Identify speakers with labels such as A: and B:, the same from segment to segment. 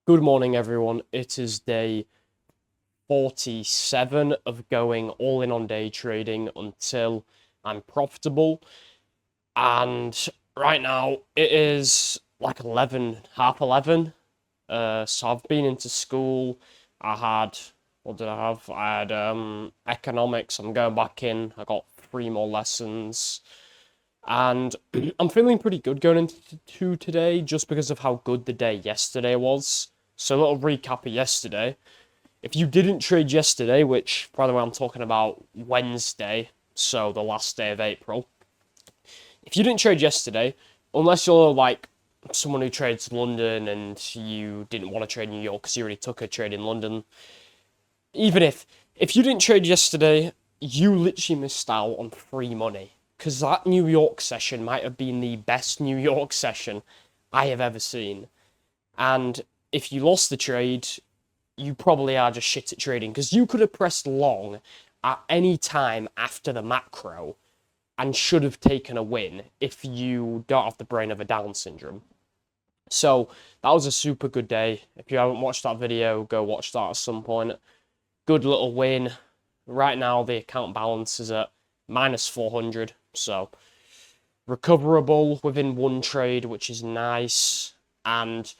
A: Good morning, everyone. It is day 47 of going all in on day trading until I'm profitable. And right now it is like 11, half 11. So I've been into school. I had, what did I have? I had economics. I'm going back in. I got 3 more lessons. And I'm feeling pretty good going into today just because of how good the day yesterday was. So a little recap of yesterday. If you didn't trade yesterday, which, by the way, I'm talking about Wednesday, so the last day of April. If you didn't trade yesterday, unless you're like someone who trades London and you didn't want to trade New York because you already took a trade in London, even if you didn't trade yesterday, you literally missed out on free money because that New York session might have been the best New York session I have ever seen. And if you lost the trade, you probably are just shit at trading because you could have pressed long at any time after the macro and should have taken a win if you don't have the brain of a Down syndrome. So that was a super good day. If you haven't watched that video, go watch that at some point. Good little win. Right now the account balance is at minus 400, so recoverable within one trade, which is nice. And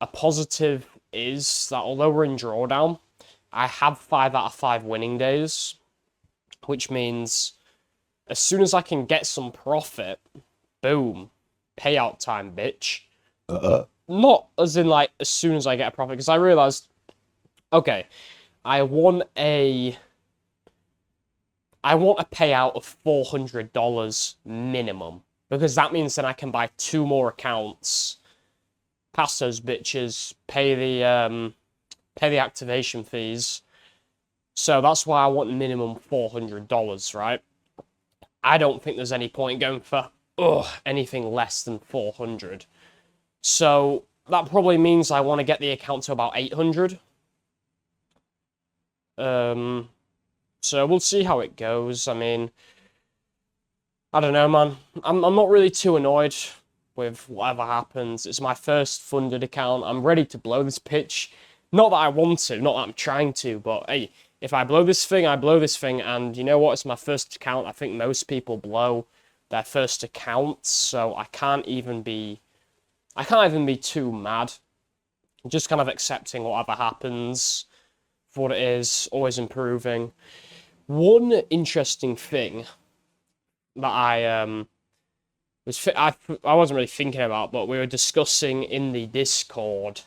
A: a positive is that although we're in drawdown, I have 5 out of 5 winning days, which means as soon as I can get some profit, boom, payout time, bitch. Not as in like as soon as I get a profit, because I realized, okay, I want a payout of $400 minimum, because that means then I can buy 2 more accounts, pass those bitches, pay the activation fees. So that's why I want minimum $400, right? I don't think there's any point going for anything less than 400. So that probably means I want to get the account to about 800. So we'll see how it goes. I mean, I don't know, man. I'm not really too annoyed with whatever happens. It's my first funded account. I'm ready to blow this pitch. Not that I want to, not that I'm trying to, but hey, if I blow this thing, I blow this thing. And you know what? It's my first account. I think most people blow their first accounts, so I can't even be too mad. I'm just kind of accepting whatever happens for what it is, always improving. One interesting thing that I wasn't really thinking about, but we were discussing in the Discord,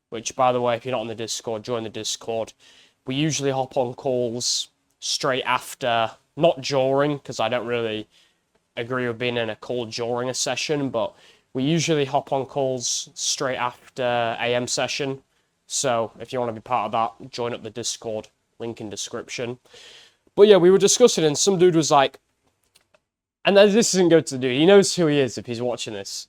A: which, by the way, if you're not on the Discord, join the Discord. We usually hop on calls straight after, not during, because I don't really agree with being in a call during a session, but we usually hop on calls straight after AM session. So if you want to be part of that, join up the Discord, link in description. But yeah, we were discussing, and some dude was like, and this doesn't go to the dude, he knows who he is if he's watching this.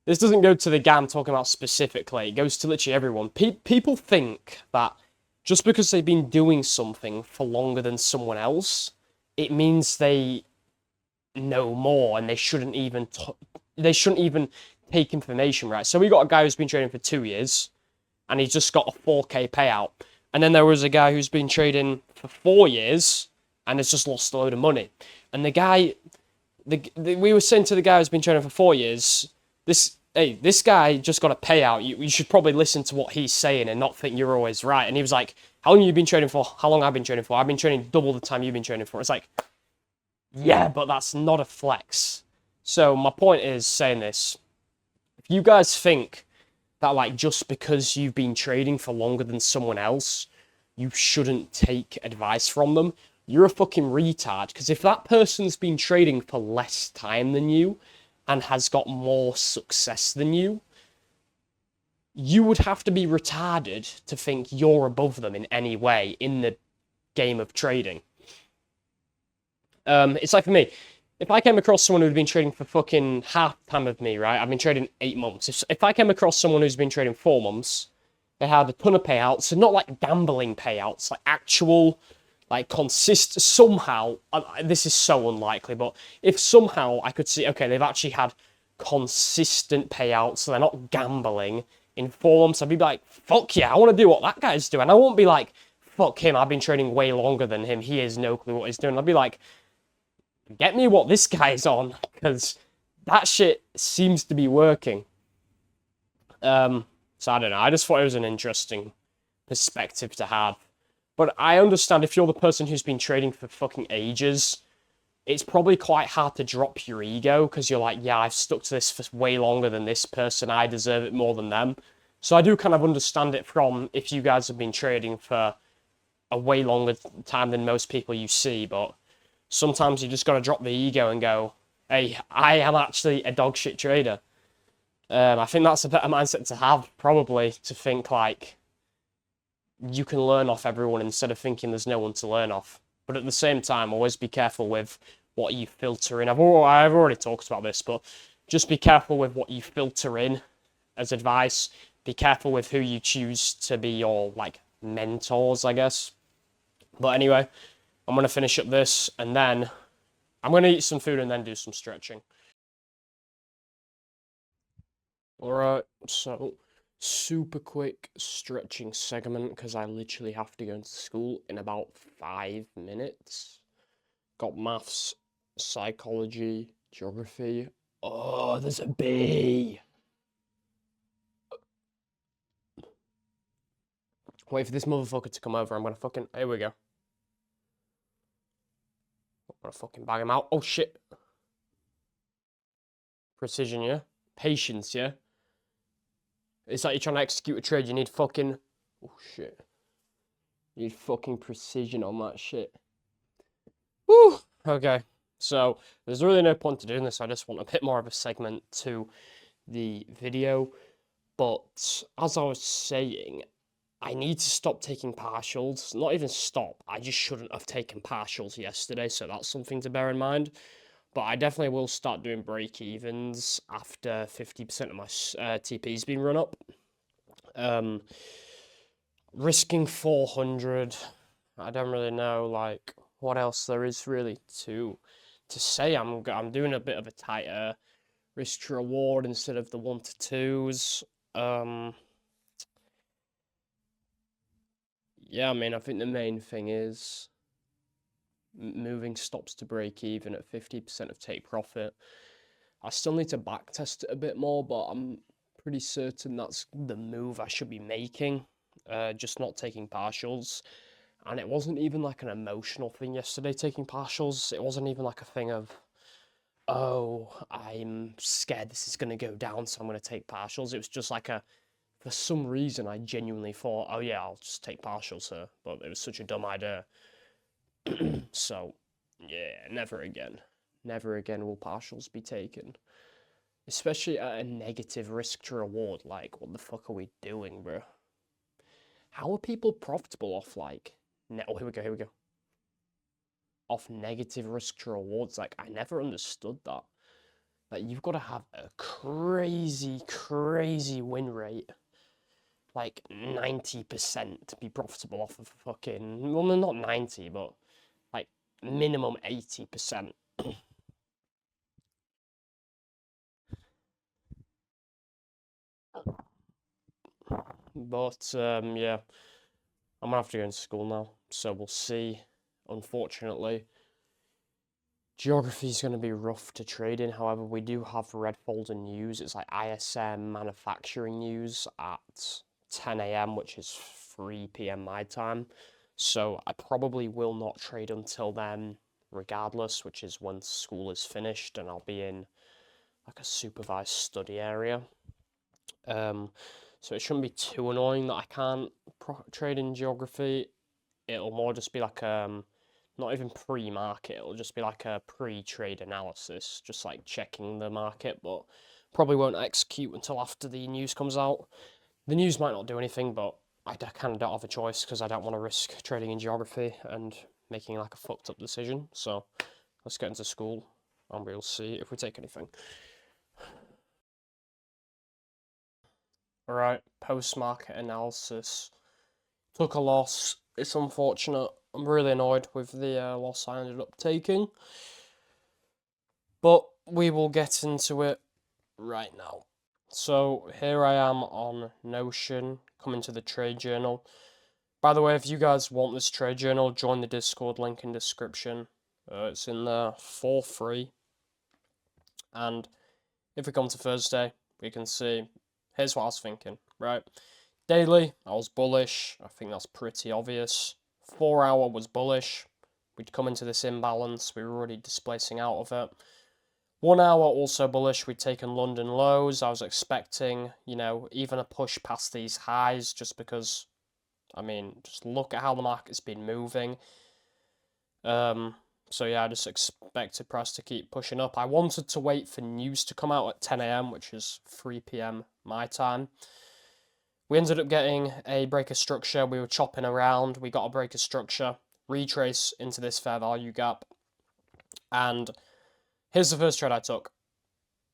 A: This doesn't go to the guy I'm talking about specifically, it goes to literally everyone. People think that just because they've been doing something for longer than someone else, it means they know more and they shouldn't even take information, right? So we got a guy who's been trading for 2 years and he's just got a 4K payout. And then there was a guy who's been trading for 4 years and has just lost a load of money. And the guy, we were saying to the guy who's been trading for 4 years, this guy just got a payout. You should probably listen to what he's saying and not think you're always right. And he was like, how long have you been trading for? How long have I been trading for? I've been trading double the time you've been trading for. It's like, yeah, but that's not a flex. So my point is saying this. If you guys think that like just because you've been trading for longer than someone else, you shouldn't take advice from them, you're a fucking retard. Because if that person's been trading for less time than you and has got more success than you, you would have to be retarded to think you're above them in any way in the game of trading. It's like for me, if I came across someone who'd been trading for fucking half time of me, right? I've been trading 8 months. If I came across someone who's been trading 4 months, they had a ton of payouts, so not like gambling payouts, like actual, like somehow, this is so unlikely, but if somehow I could see, okay, they've actually had consistent payouts, so they're not gambling in 4 months, I'd be like, fuck yeah, I want to do what that guy's doing. I won't be like, fuck him, I've been training way longer than him. He has no clue what he's doing. I'd be like, get me what this guy's on, because that shit seems to be working. So I don't know. I just thought it was an interesting perspective to have. But I understand if you're the person who's been trading for fucking ages, it's probably quite hard to drop your ego because you're like, yeah, I've stuck to this for way longer than this person. I deserve it more than them. So I do kind of understand it from if you guys have been trading for a way longer time than most people you see. But sometimes you just got to drop the ego and go, hey, I am actually a dog shit trader. I think that's a better mindset to have, probably, to think like you can learn off everyone instead of thinking there's no one to learn off. But at the same time, always be careful with what you filter in. I've already talked about this, but just be careful with what you filter in as advice. Be careful with who you choose to be your, like, mentors, I guess. But anyway, I'm going to finish up this, and then I'm going to eat some food and then do some stretching. Alright, so super quick stretching segment because I literally have to go into school in about 5 minutes. Got maths, psychology, geography. Oh, there's a bee. Wait for this motherfucker to come over. I'm gonna fucking. Here we go. I'm gonna fucking bag him out. Oh shit. Precision, yeah? Patience, yeah? It's like you're trying to execute a trade. You need fucking. Oh shit. You need fucking precision on that shit. Whew. Okay. So there's really no point to doing this. I just want a bit more of a segment to the video. But as I was saying, I need to stop taking partials. Not even stop. I just shouldn't have taken partials yesterday. So that's something to bear in mind. But I definitely will start doing break-evens after 50% of my TP's been run up. Risking 400. I don't really know, like, what else there is really to say. I'm doing a bit of a tighter risk to reward instead of the 1 to 2s. Yeah, I mean, I think the main thing is moving stops to break even at 50% of take profit. I still need to backtest it a bit more, but I'm pretty certain that's the move I should be making. Just not taking partials. And it wasn't even like an emotional thing yesterday, taking partials. It wasn't even like a thing of, oh, I'm scared this is going to go down, so I'm going to take partials. It was just like for some reason, I genuinely thought, oh yeah, I'll just take partials here. But it was such a dumb idea. So, yeah, never again. Never again will partials be taken. Especially at a negative risk to reward. Like, what the fuck are we doing, bro? How are people profitable off, like... Oh, here we go. Off negative risk to rewards. Like, I never understood that. Like, you've got to have a crazy, crazy win rate. Like, 90% to be profitable off of fucking... Well, not 90, but... Like, minimum 80%. But, yeah. I'm gonna have to go into school now, so we'll see. Unfortunately, geography is going to be rough to trade in. However, we do have red folder news. It's like ISM manufacturing news at 10 a.m., which is 3 p.m. my time. So I probably will not trade until then, regardless, which is when school is finished and I'll be in like a supervised study area. So it shouldn't be too annoying that I can't trade in geography. It'll more just be like not even pre-market. It'll just be like a pre-trade analysis, just like checking the market. But probably won't execute until after the news comes out. The news might not do anything, but I kind of don't have a choice because I don't want to risk trading in geography and making like a fucked up decision. So let's get into school and we'll see if we take anything. Alright, post-market analysis. Took a loss. It's unfortunate. I'm really annoyed with the loss I ended up taking. But we will get into it right now. So here I am on Notion, coming to the trade journal. By the way, if you guys want this trade journal, join the Discord, link in description. It's in there for free. And if we come to Thursday, we can see, here's what I was thinking, right? Daily, I was bullish. I think that's pretty obvious. 4 hour was bullish. We'd come into this imbalance. We were already displacing out of it. 1 hour also bullish. We'd taken London lows. I was expecting, even a push past these highs just because, just look at how the market's been moving. So yeah, I just expected price to keep pushing up. I wanted to wait for news to come out at 10 a.m., which is 3 p.m. my time. We ended up getting a break of structure. We were chopping around. We got a break of structure, retrace into this fair value gap. And here's the first trade I took.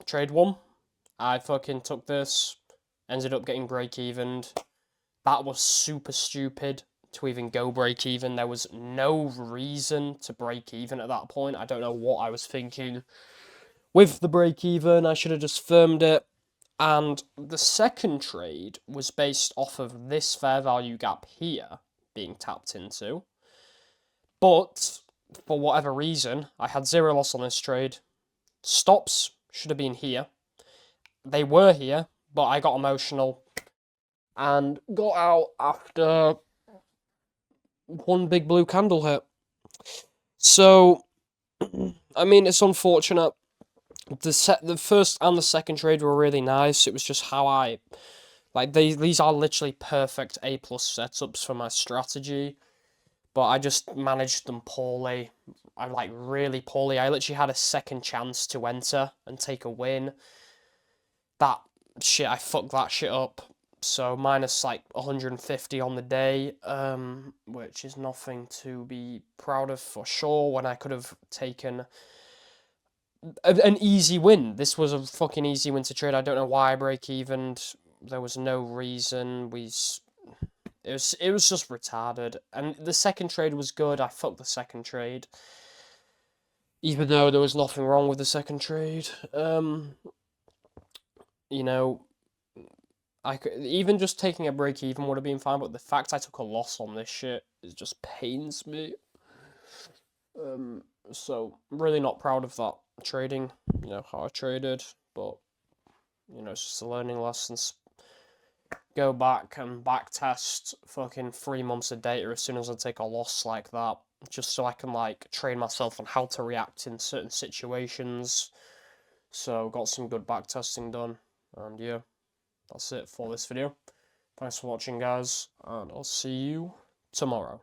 A: Trade 1. I fucking took this, ended up getting break-evened. That was super stupid to even go break-even. There was no reason to break even at that point. I don't know what I was thinking. With the break-even, I should have just firmed it. And the second trade was based off of this fair value gap here being tapped into. But for whatever reason, I had 0 loss on this trade. Stops should have been here. They were here, but I got emotional and got out after one big blue candle hit. So, it's unfortunate. The first and the second trade were really nice. It was just how these are literally perfect A+ setups for my strategy, but I just managed them poorly. Really poorly. I literally had a second chance to enter and take a win. I fucked that shit up. So minus 150 on the day, which is nothing to be proud of for sure, when I could have taken an easy win. This was a fucking easy win to trade. I don't know why I break evened. There was no reason. It was just retarded. And the second trade was good. I fucked the second trade, even though there was nothing wrong with the second trade. I could, even just taking a break even would have been fine, but the fact I took a loss on this shit just pains me. So really not proud of that trading, how I traded, but it's just a learning lessons. Go back and back test fucking 3 months of data as soon as I take a loss like that, just so I can train myself on how to react in certain situations. So got some good back testing done, and yeah, that's it for this video. Thanks for watching, guys, and I'll see you tomorrow.